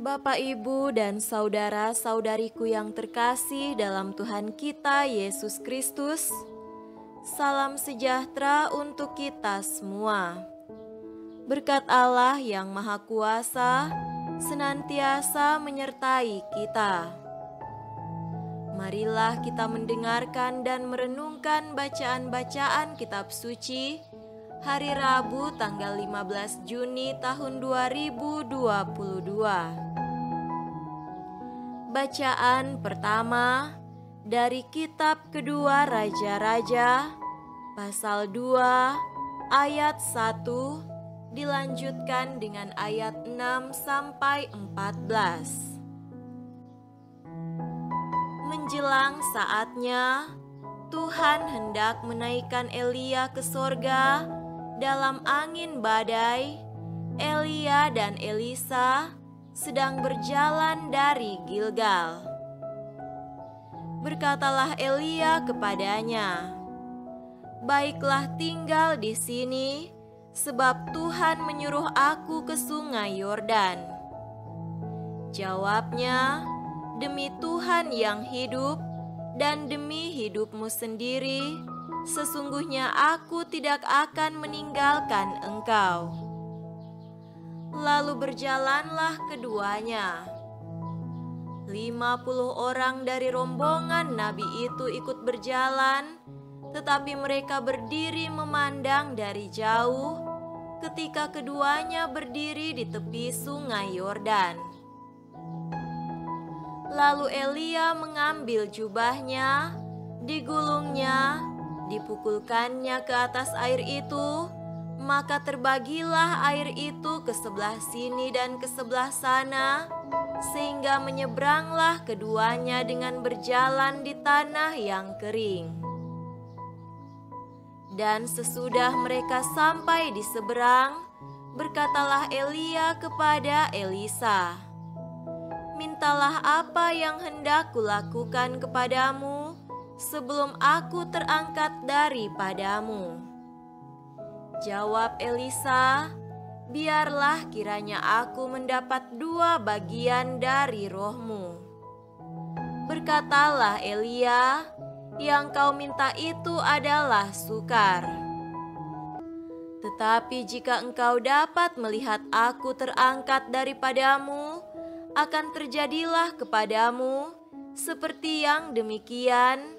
Bapak, Ibu, dan saudara-saudariku yang terkasih dalam Tuhan kita Yesus Kristus, salam sejahtera untuk kita semua. Berkat Allah yang Maha Kuasa senantiasa menyertai kita. Marilah kita mendengarkan dan merenungkan bacaan-bacaan kitab suci hari Rabu tanggal 15 Juni tahun 2022. Bacaan pertama dari kitab kedua Raja-Raja pasal 2 ayat 1 dilanjutkan dengan ayat 6 sampai 14. Menjelang saatnya, Tuhan hendak menaikkan Elia ke sorga dalam angin badai. Elia dan Elisa sedang berjalan dari Gilgal. Berkatalah Elia kepadanya, "Baiklah tinggal di sini, sebab Tuhan menyuruh aku ke sungai Yordan." Jawabnya, "Demi Tuhan yang hidup dan demi hidupmu sendiri, sesungguhnya aku tidak akan meninggalkan engkau." Lalu berjalanlah keduanya. 50 orang dari rombongan nabi itu ikut berjalan, tetapi mereka berdiri memandang dari jauh ketika keduanya berdiri di tepi sungai Yordan. Lalu Elia mengambil jubahnya, digulungnya, dipukulkannya ke atas air itu, maka terbagilah air itu ke sebelah sini dan ke sebelah sana, sehingga menyeberanglah keduanya dengan berjalan di tanah yang kering. Dan sesudah mereka sampai di seberang, berkatalah Elia kepada Elisa, "Mintalah apa yang hendak kulakukan kepadamu sebelum aku terangkat daripadamu." Jawab Elisa, "Biarlah kiranya aku mendapat 2 bagian dari rohmu." Berkatalah Elia, "Yang kau minta itu adalah sukar. Tetapi jika engkau dapat melihat aku terangkat daripadamu, akan terjadilah kepadamu seperti yang demikian,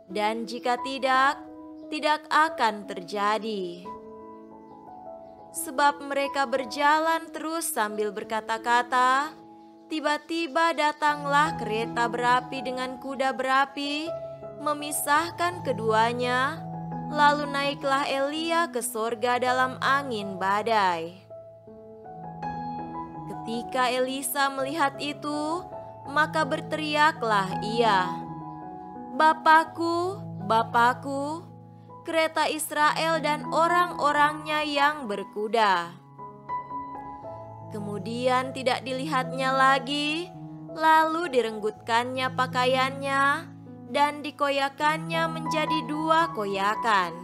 dan jika tidak, tidak akan terjadi." Sebab mereka berjalan terus sambil berkata-kata, tiba-tiba datanglah kereta berapi dengan kuda berapi, memisahkan keduanya, lalu naiklah Elia ke sorga dalam angin badai. Ketika Elisa melihat itu, maka berteriaklah ia, "Bapakku, Bapakku, kereta Israel dan orang-orangnya yang berkuda." Kemudian tidak dilihatnya lagi, lalu direnggutkannya pakaiannya dan dikoyakannya menjadi 2 koyakan.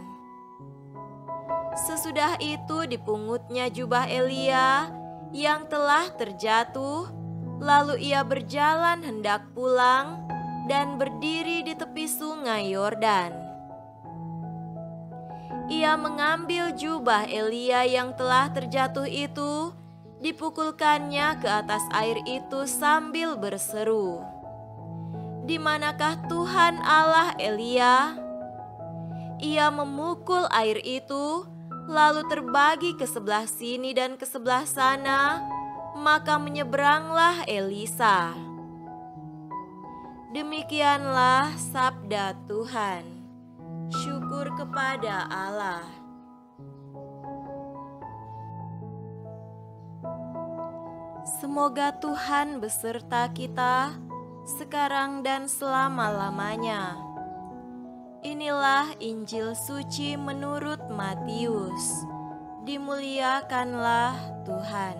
Sesudah itu dipungutnya jubah Elia yang telah terjatuh, lalu ia berjalan hendak pulang dan berdiri di tepi sungai Yordan. Ia mengambil jubah Elia yang telah terjatuh itu, dipukulkannya ke atas air itu sambil berseru, "Di manakah Tuhan Allah Elia?" Ia memukul air itu, lalu terbagi ke sebelah sini dan ke sebelah sana, maka menyeberanglah Elisa. Demikianlah sabda Tuhan. Syukur kepada Allah. Semoga Tuhan beserta kita sekarang dan selama-lamanya. Inilah Injil suci menurut Matius. Dimuliakanlah Tuhan.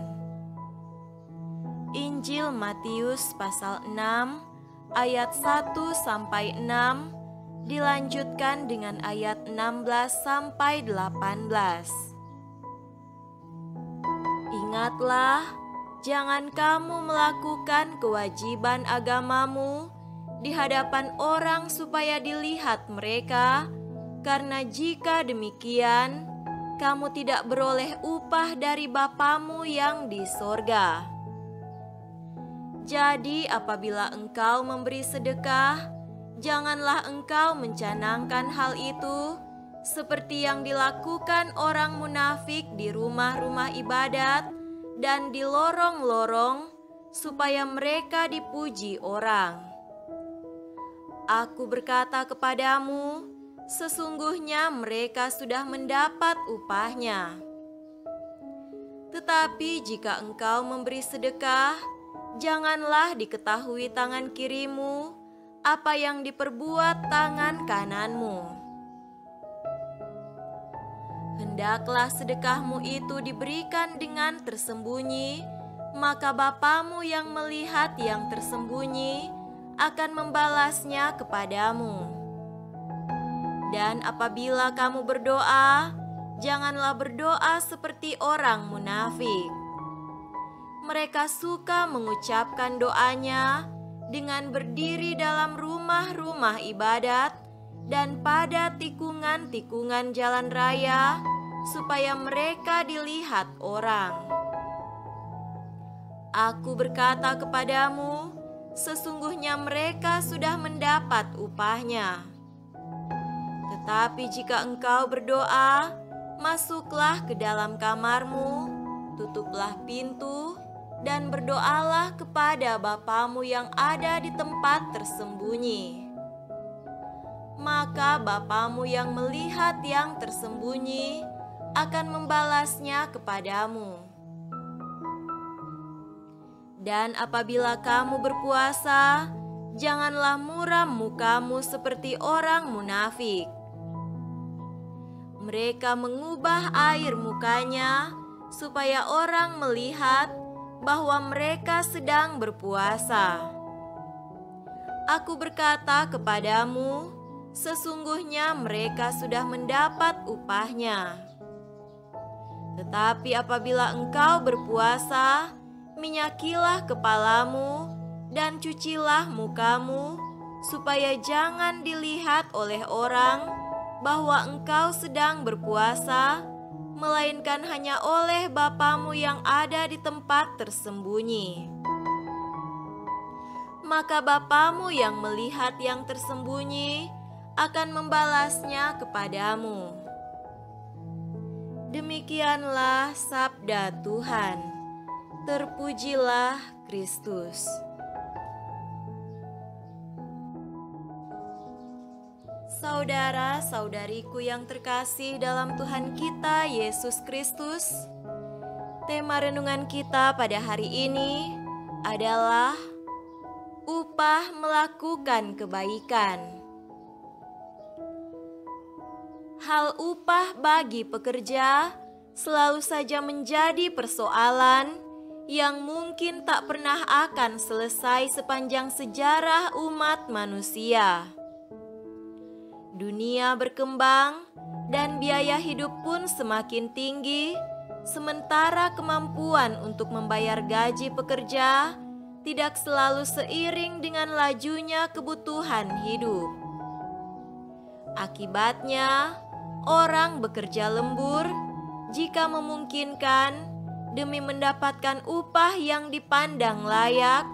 Injil Matius pasal 6 ayat 1 sampai 6 dilanjutkan dengan ayat 16 sampai 18. Ingatlah, jangan kamu melakukan kewajiban agamamu di hadapan orang supaya dilihat mereka, karena jika demikian, kamu tidak beroleh upah dari Bapamu yang di sorga. Jadi apabila engkau memberi sedekah, janganlah engkau mencanangkan hal itu seperti yang dilakukan orang munafik di rumah-rumah ibadat dan di lorong-lorong, supaya mereka dipuji orang. Aku berkata kepadamu, sesungguhnya mereka sudah mendapat upahnya. Tetapi jika engkau memberi sedekah, janganlah diketahui tangan kirimu apa yang diperbuat tangan kananmu. Hendaklah sedekahmu itu diberikan dengan tersembunyi, maka Bapamu yang melihat yang tersembunyi akan membalasnya kepadamu. Dan apabila kamu berdoa, janganlah berdoa seperti orang munafik. Mereka suka mengucapkan doanya dengan berdiri dalam rumah-rumah ibadat dan pada tikungan-tikungan jalan raya, supaya mereka dilihat orang. Aku berkata kepadamu, sesungguhnya mereka sudah mendapat upahnya. Tetapi jika engkau berdoa, masuklah ke dalam kamarmu, tutuplah pintu, dan berdoalah kepada Bapamu yang ada di tempat tersembunyi. Maka Bapamu yang melihat yang tersembunyi akan membalasnya kepadamu. Dan apabila kamu berpuasa, janganlah muram mukamu seperti orang munafik. Mereka mengubah air mukanya supaya orang melihat bahwa mereka sedang berpuasa. Aku berkata kepadamu, sesungguhnya mereka sudah mendapat upahnya. Tetapi apabila engkau berpuasa, minyakilah kepalamu dan cucilah mukamu, supaya jangan dilihat oleh orang bahwa engkau sedang berpuasa, melainkan hanya oleh Bapamu yang ada di tempat tersembunyi. Maka Bapamu yang melihat yang tersembunyi akan membalasnya kepadamu. Demikianlah sabda Tuhan. Terpujilah Kristus. Saudara-saudariku yang terkasih dalam Tuhan kita Yesus Kristus, tema renungan kita pada hari ini adalah upah melakukan kebaikan. Hal upah bagi pekerja selalu saja menjadi persoalan yang mungkin tak pernah akan selesai sepanjang sejarah umat manusia. Dunia berkembang dan biaya hidup pun semakin tinggi, sementara kemampuan untuk membayar gaji pekerja tidak selalu seiring dengan lajunya kebutuhan hidup. Akibatnya, orang bekerja lembur jika memungkinkan demi mendapatkan upah yang dipandang layak,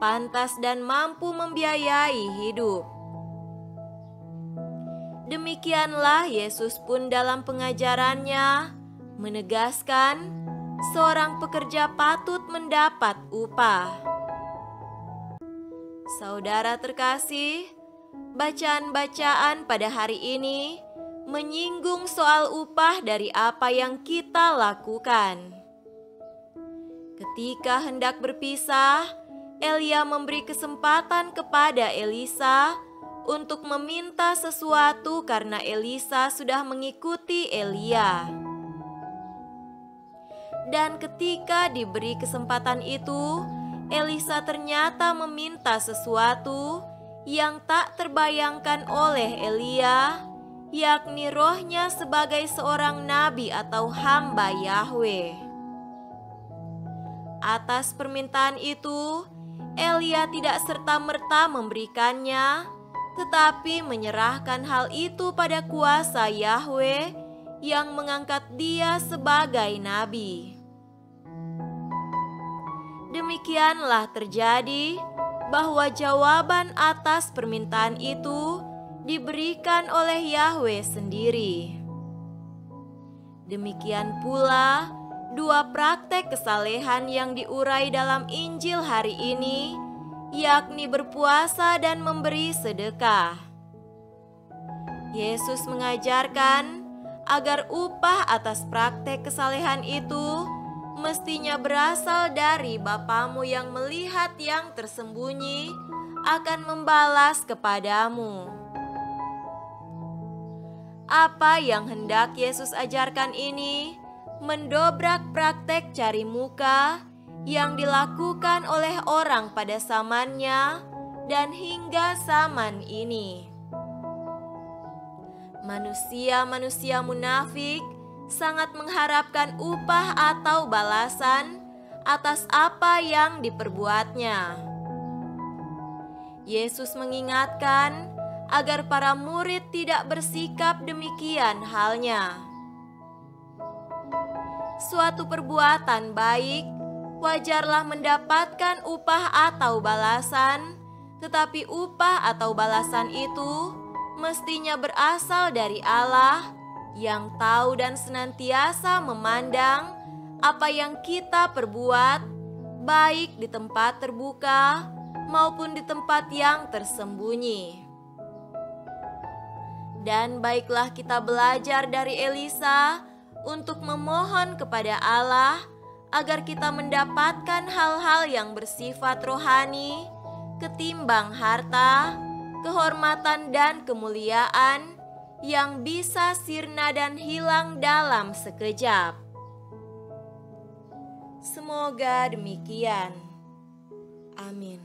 pantas dan mampu membiayai hidup. Demikianlah Yesus pun dalam pengajarannya menegaskan seorang pekerja patut mendapat upah. Saudara terkasih, bacaan-bacaan pada hari ini menyinggung soal upah dari apa yang kita lakukan. Ketika hendak berpisah, Elia memberi kesempatan kepada Elisa untuk meminta sesuatu karena Elisa sudah mengikuti Elia. Dan ketika diberi kesempatan itu, Elisa ternyata meminta sesuatu yang tak terbayangkan oleh Elia, yakni rohnya sebagai seorang nabi atau hamba Yahweh. atas permintaan itu, Elia tidak serta-merta memberikannya, tetapi menyerahkan hal itu pada kuasa Yahweh yang mengangkat dia sebagai nabi. Demikianlah terjadi bahwa jawaban atas permintaan itu diberikan oleh Yahweh sendiri. Demikian pula, dua praktek kesalehan yang diurai dalam Injil hari ini, yakni berpuasa dan memberi sedekah. Yesus mengajarkan agar upah atas praktek kesalehan itu mestinya berasal dari Bapamu yang melihat yang tersembunyi akan membalas kepadamu. Apa yang hendak Yesus ajarkan ini mendobrak praktek cari muka yang dilakukan oleh orang pada zamannya dan hingga zaman ini. Manusia-manusia munafik sangat mengharapkan upah atau balasan atas apa yang diperbuatnya. Yesus mengingatkan agar para murid tidak bersikap demikian halnya. Suatu perbuatan baik wajarlah mendapatkan upah atau balasan, tetapi upah atau balasan itu mestinya berasal dari Allah yang tahu dan senantiasa memandang apa yang kita perbuat, baik di tempat terbuka maupun di tempat yang tersembunyi. Dan baiklah kita belajar dari Elisa untuk memohon kepada Allah agar kita mendapatkan hal-hal yang bersifat rohani ketimbang harta, kehormatan dan kemuliaan yang bisa sirna dan hilang dalam sekejap. Semoga demikian. Amin.